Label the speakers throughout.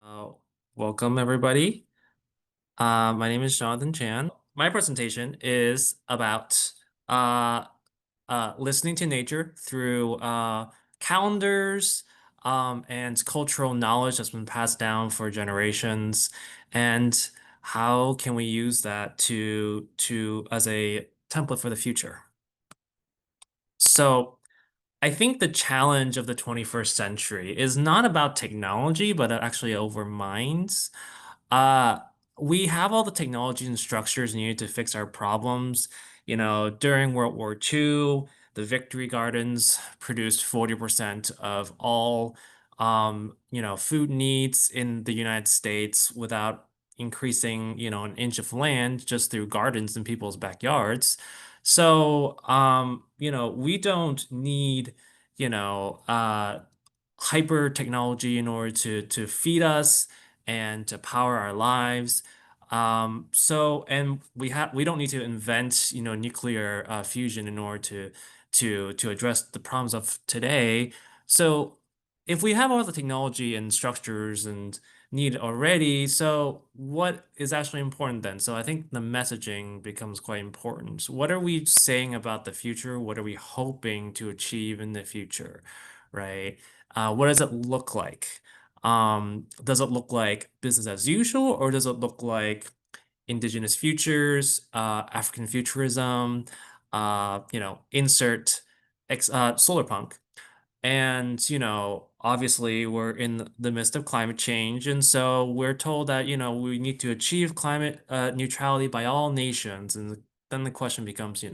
Speaker 1: Uh, Welcome, everybody. My name is Jonathan Chan. My presentation is about uh, listening to nature through calendars and cultural knowledge that's been passed down for generations, and how can we use that to as a template for the future. So, I think the challenge of the 21st century is not about technology, but actually over minds. Uh, we have all the technology and structures needed to fix our problems. During World War II, the Victory Gardens produced 40% of all, food needs in the United States without increasing, an inch of land just through gardens in people's backyards. So, we don't need, you know, uh, hyper technology in order to feed us and to power our lives. And we don't need to invent, nuclear fusion in order to address the problems of today. So if we have all the technology and structures and need already, so what is actually important then? So I think the messaging becomes quite important. What are we saying about the future? What are we hoping to achieve in the future, right? What does it look like? Does it look like business as usual, or does it look like indigenous futures, African futurism, insert Solarpunk? And, obviously we're in the midst of climate change. And so we're told that, we need to achieve climate neutrality by all nations. And then the question becomes,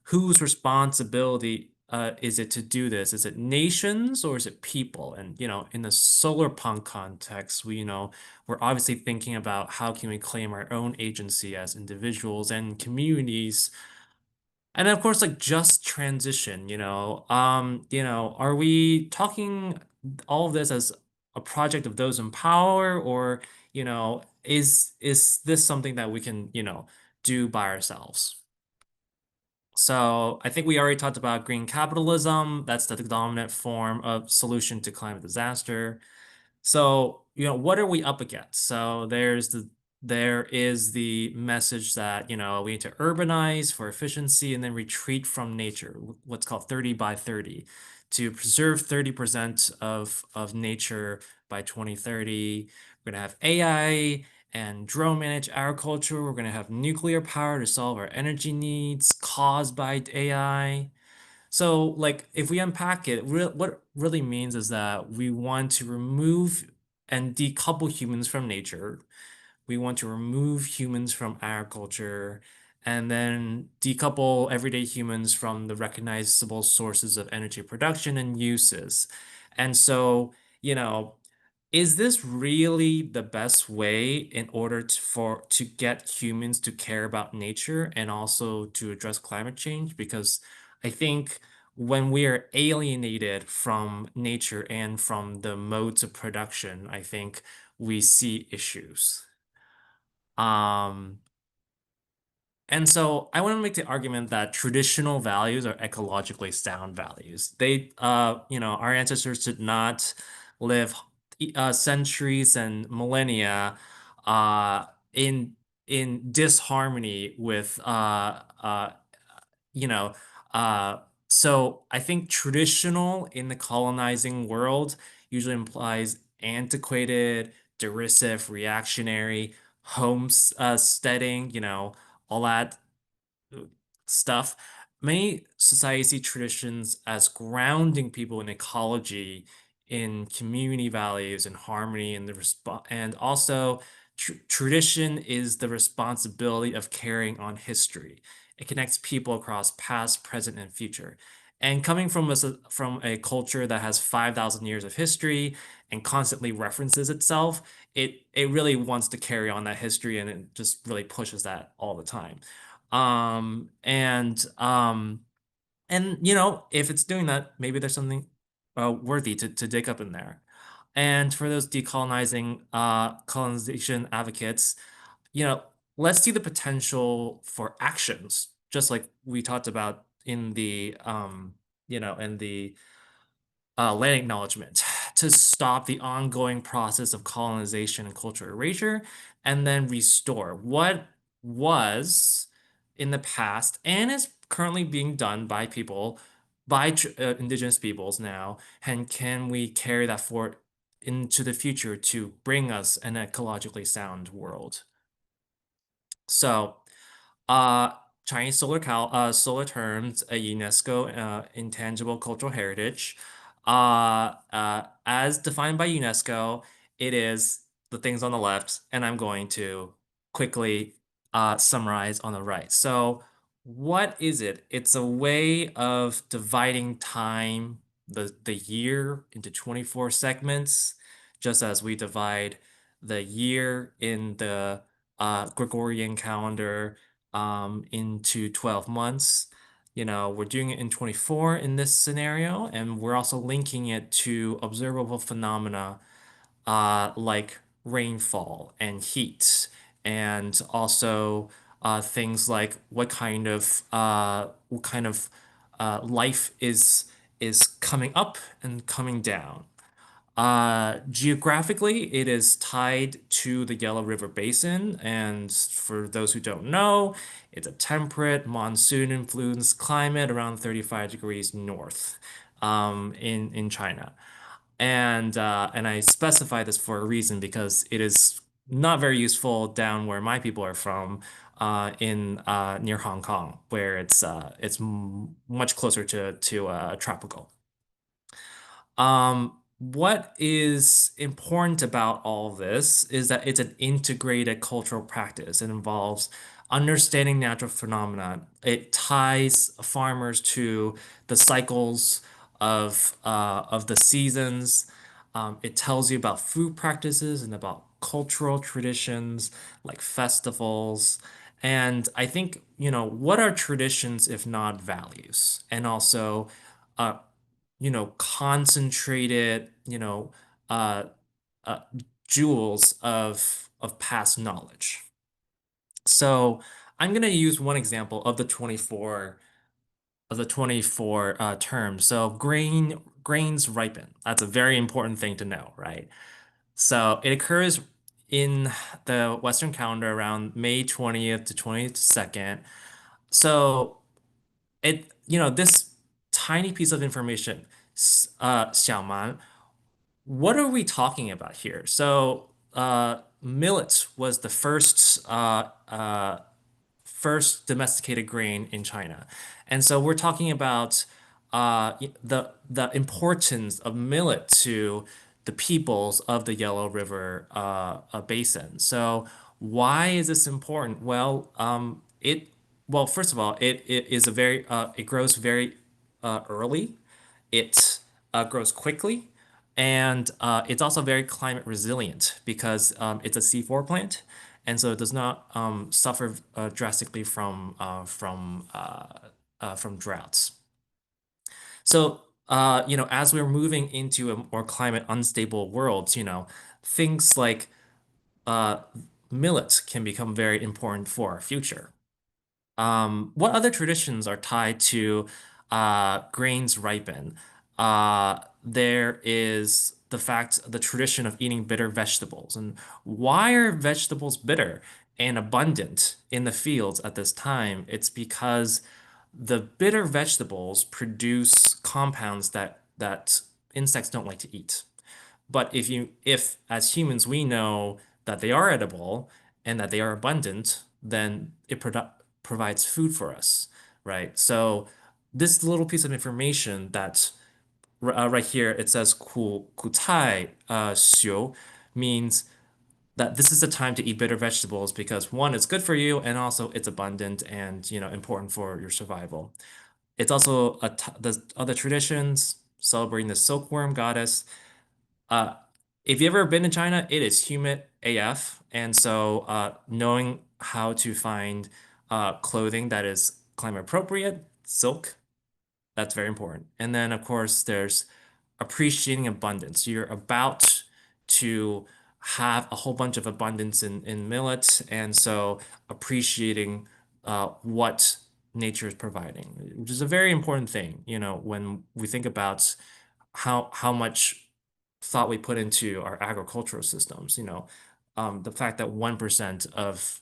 Speaker 1: whose responsibility is it to do this? Is it nations or is it people? And in the solar punk context, we're obviously thinking about how can we claim our own agency as individuals and communities. And then, of course, like just transition, are we talking all of this as a project of those in power, or, is this something that we can, do by ourselves? So I think we already talked about green capitalism. That's the dominant form of solution to climate disaster. So, what are we up against? So there is the message that, we need to urbanize for efficiency and then retreat from nature, what's called 30 by 30, to preserve 30% of nature by 2030. We're going to have AI and drone managed agriculture. We're going to have nuclear power to solve our energy needs caused by AI. So, like, if we unpack it, what it really means is that we want to remove and decouple humans from nature. We want to remove humans from agriculture and then decouple everyday humans from the recognizable sources of energy production and uses. And so, you know, is this really the best way in order to get humans to care about nature and also to address climate change? Because I think when we are alienated from nature and from the modes of production, I think we see issues. Um, and so I want to make the argument that traditional values are ecologically sound values. Our ancestors did not live centuries and millennia uh, in in disharmony with you know, uh, so I think traditional in the colonizing world usually implies antiquated, derisive, reactionary, homesteading, all that stuff. Many societies see traditions as grounding people in ecology, in community values, and harmony, and and also tradition is the responsibility of carrying on history. It connects people across past, present, and future. And coming from a culture that has 5,000 years of history and constantly references itself, it really wants to carry on that history, and it just really pushes that all the time. Um, and um, and if it's doing that, maybe there's something worthy to dig up in there. And for those decolonizing colonization advocates, you know, let's see the potential for actions, just like we talked about in the land acknowledgement. to stop the ongoing process of colonization and cultural erasure, and then restore what was in the past and is currently being done by people, by indigenous peoples now, and can we carry that forward into the future to bring us an ecologically sound world? So, uh, Chinese solar terms a UNESCO intangible cultural heritage. As defined by UNESCO, it is the things on the left, and I'm going to quickly summarize on the right. So, what is it? It's a way of dividing time, the year, into 24 segments, just as we divide the year in the Gregorian calendar into 12 months. You know, we're doing it in 24 in this scenario, and we're also linking it to observable phenomena like rainfall and heat, and also things like what kind of life is coming up and coming down. Geographically, it is tied to the Yellow River Basin, and for those who don't know, it's a temperate, monsoon-influenced climate around 35 degrees north, in China. And I specify this for a reason because it is not very useful down where my people are from, in near Hong Kong, where it's much closer to tropical. What is important about all this is that it's an integrated cultural practice. It involves understanding natural phenomena. It ties farmers to the cycles of the seasons. It tells you about food practices and about cultural traditions like festivals. And I think, what are traditions if not values? And also, uh, concentrated, uh, uh, jewels of past knowledge. So I'm gonna use one example of the 24 terms. So grains ripen. That's a very important thing to know, right? So it occurs in the Western calendar around May 20th to 22nd. So this tiny piece of information, 小蛮, what are we talking about here? So, millet was the first domesticated grain in China. And so we're talking about the importance of millet to the peoples of the Yellow River basin. So why is this important? First of all, it is a very it grows very early. It grows quickly, and it's also very climate resilient because it's a C4 plant, and so it does not suffer drastically from droughts. So, as we're moving into a more climate unstable world, things like uh, millet can become very important for our future. What other traditions are tied to grains ripen? There is the tradition of eating bitter vegetables. And why are vegetables bitter and abundant in the fields at this time? It's because the bitter vegetables produce compounds that insects don't like to eat. But if as humans we know that they are edible and that they are abundant, then it provides food for us, right? So this little piece of information that right here it says 苦菜 xiu means that this is the time to eat bitter vegetables because one, it's good for you, and also it's abundant and important for your survival. It's also the other traditions celebrating the silkworm goddess. uh, if you've ever been to China, it is humid AF, and so knowing how to find clothing that is climate appropriate, silk, that's very important. And then, of course, there's appreciating abundance. You're about to have a whole bunch of abundance in millet, and so appreciating what nature is providing, which is a very important thing, when we think about how much thought we put into our agricultural systems. The fact that 1% of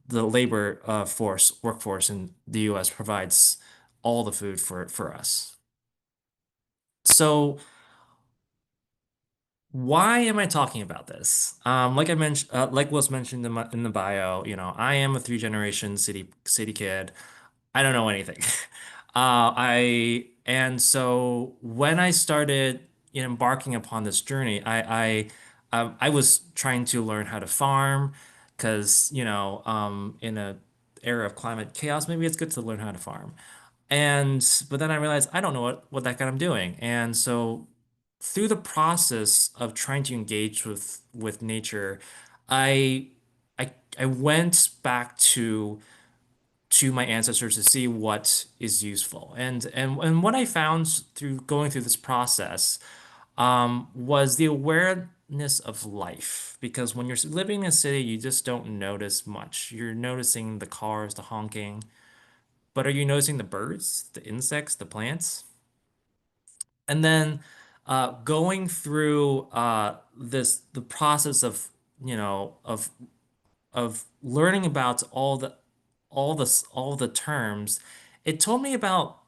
Speaker 1: the labor force workforce in the U.S. provides all the food for us. So why am I talking about this? Like I mentioned, like was mentioned in the bio, I am a three generation city kid. I don't know anything. And so when I started embarking upon this journey, I was trying to learn how to farm because, in a era of climate chaos, maybe it's good to learn how to farm. But then I realized I don't know what that I'm doing. And so through the process of trying to engage with nature, I I I went back to my ancestors to see what is useful. And what I found through going through this process was the awareness of life. Because when you're living in a city, you just don't notice much. You're noticing the cars, the honking, but are you noticing the birds, the insects, the plants? And then going through the process of of learning about all the terms, it told me about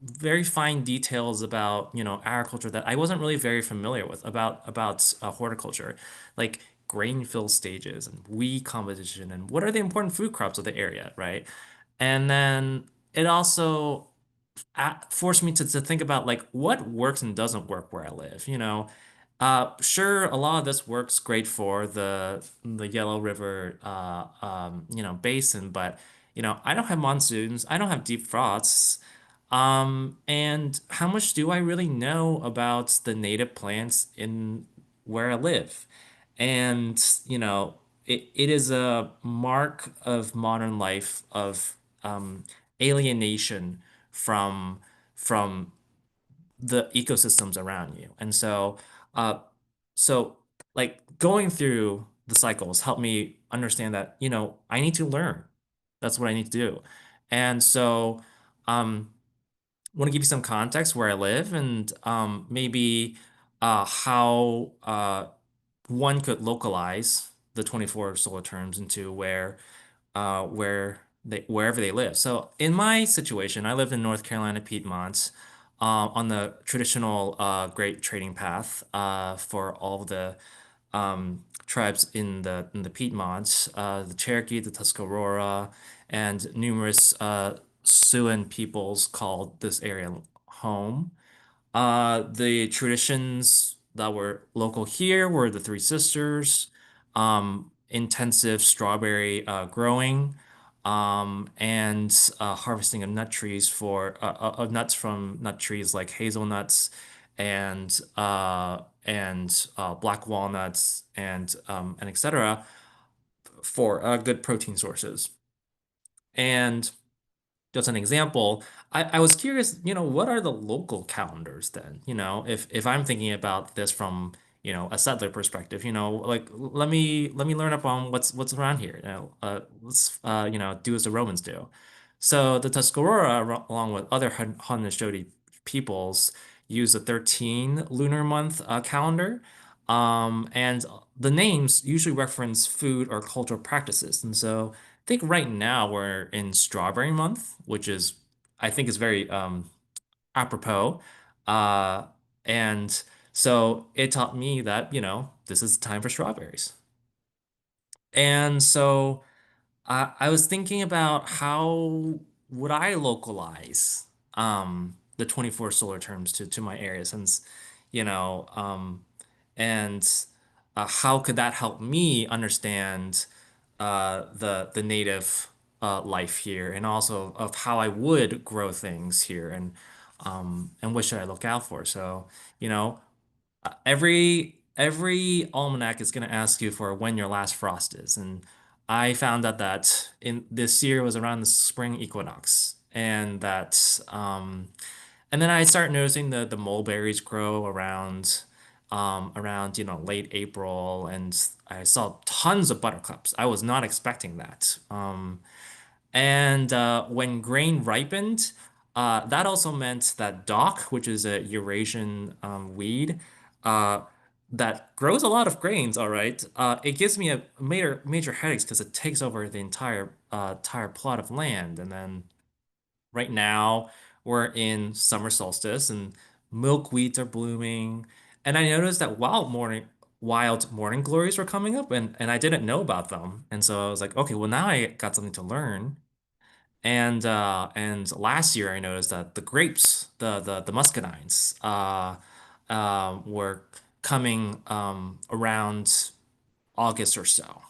Speaker 1: very fine details about agriculture that I wasn't really very familiar with about horticulture, like grain fill stages and weed composition and what are the important food crops of the area, right? And then it also forced me to think about like what works and doesn't work where I live, sure, a lot of this works great for the Yellow River basin, but I don't have monsoons, I don't have deep frosts. And how much do I really know about the native plants in where I live? And, it is a mark of modern life of alienation from from the ecosystems around you. And uh, so like going through the cycles helped me understand that, I need to learn. That's what I need to do. And so, want to give you some context where I live and maybe how one could localize the 24 solar terms into wherever they live. So in my situation, I live in North Carolina, Piedmont, on the traditional Great Trading Path for all the tribes in the Piedmont, the Cherokee, the Tuscarora, and numerous Siouan peoples called this area home. The traditions that were local here were the Three Sisters, intensive strawberry growing, and harvesting of nut trees of nuts from nut trees like hazelnuts and black walnuts and etc. for good protein sources. And just an example, I was curious, what are the local calendars then? If I'm thinking about this from, a settler perspective, like let me learn up on what's around here. Let's do as the Romans do. So the Tuscarora, along with other Haudenosaunee peoples, use a 13 lunar month calendar. And the names usually reference food or cultural practices. And so think right now we're in strawberry month, which I think is very apropos. Uh, and so it taught me that, this is time for strawberries. And so I was thinking about how would I localize the 24 solar terms to my area since, you know, and how could that help me understand the native life here and also of how I would grow things here and what should I look out for? So, you know, every almanac is going to ask you for when your last frost is, and I found out that in this year was around the spring equinox, and then I start noticing the mulberries grow around late April, and I saw tons of buttercups. I was not expecting that. And when grain ripened, that also meant that dock, which is a Eurasian weed, uh, that grows a lot of grains, all right. It gives me a major headaches because it takes over the entire plot of land. And then right now we're in summer solstice and milkweeds are blooming. And I noticed that wild morning glories were coming up and I didn't know about them. And so I was like, okay, well now I got something to learn. And last year I noticed that the grapes, the muscadines, were coming around August or so.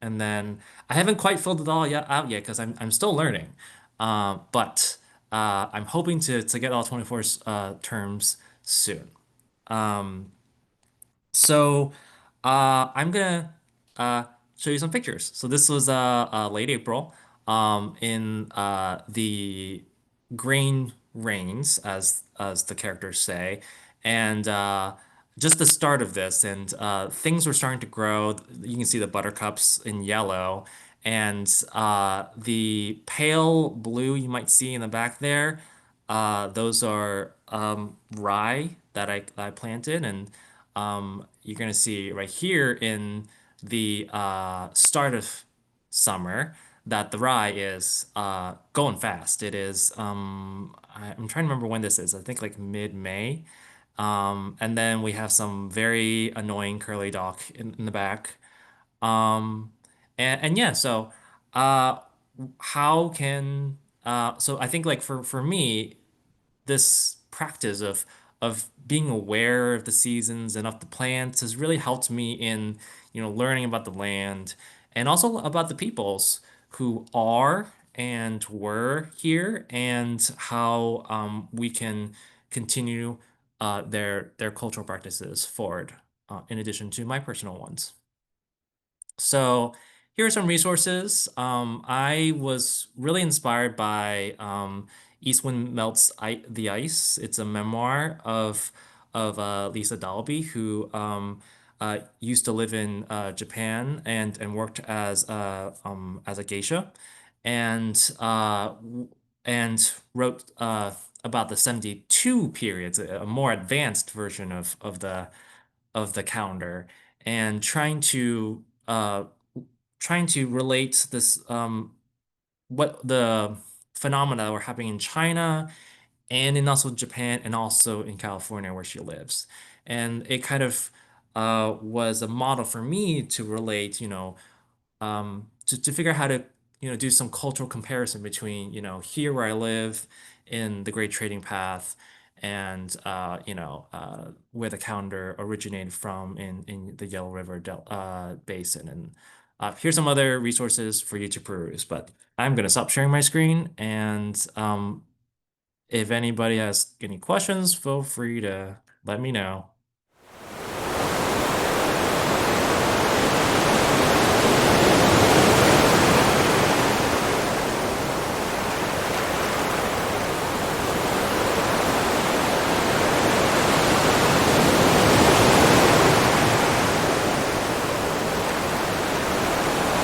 Speaker 1: And then I haven't quite filled it all out yet because I'm still learning. But I'm hoping to get all 24 terms soon. Um, so I'm gonna uh, show you some pictures. So this was late April in the grain rains, as the characters say, and just the start of this, and things were starting to grow. You can see the buttercups in yellow, and the pale blue you might see in the back there. Those are rye that I planted, and you're gonna see right here in the start of summer that the rye is going fast. It is I'm trying to remember when this is. I think like mid-May. And then we have some very annoying curly dock in the back. Um, and yeah, so uh, how can so I think like for me this practice of being aware of the seasons and of the plants has really helped me in, learning about the land and also about the peoples who are and were here and how we can continue their cultural practices forward, in addition to my personal ones. So here are some resources. I was really inspired by East Wind Melts the Ice. It's a memoir of Lisa Dalby, who used to live in Japan and worked as a geisha, and and wrote about the 72 periods, a more advanced version of the calendar, and trying to relate this what the phenomena that were happening in China and in also Japan and also in California where she lives. And it kind of was a model for me to relate, to figure out how to, do some cultural comparison between, here where I live in the Great Trading Path and, where the calendar originated from in the Yellow River Basin. And here's some other resources for you to peruse. But I'm going to stop sharing my screen. And if anybody has any questions, feel free to let me know.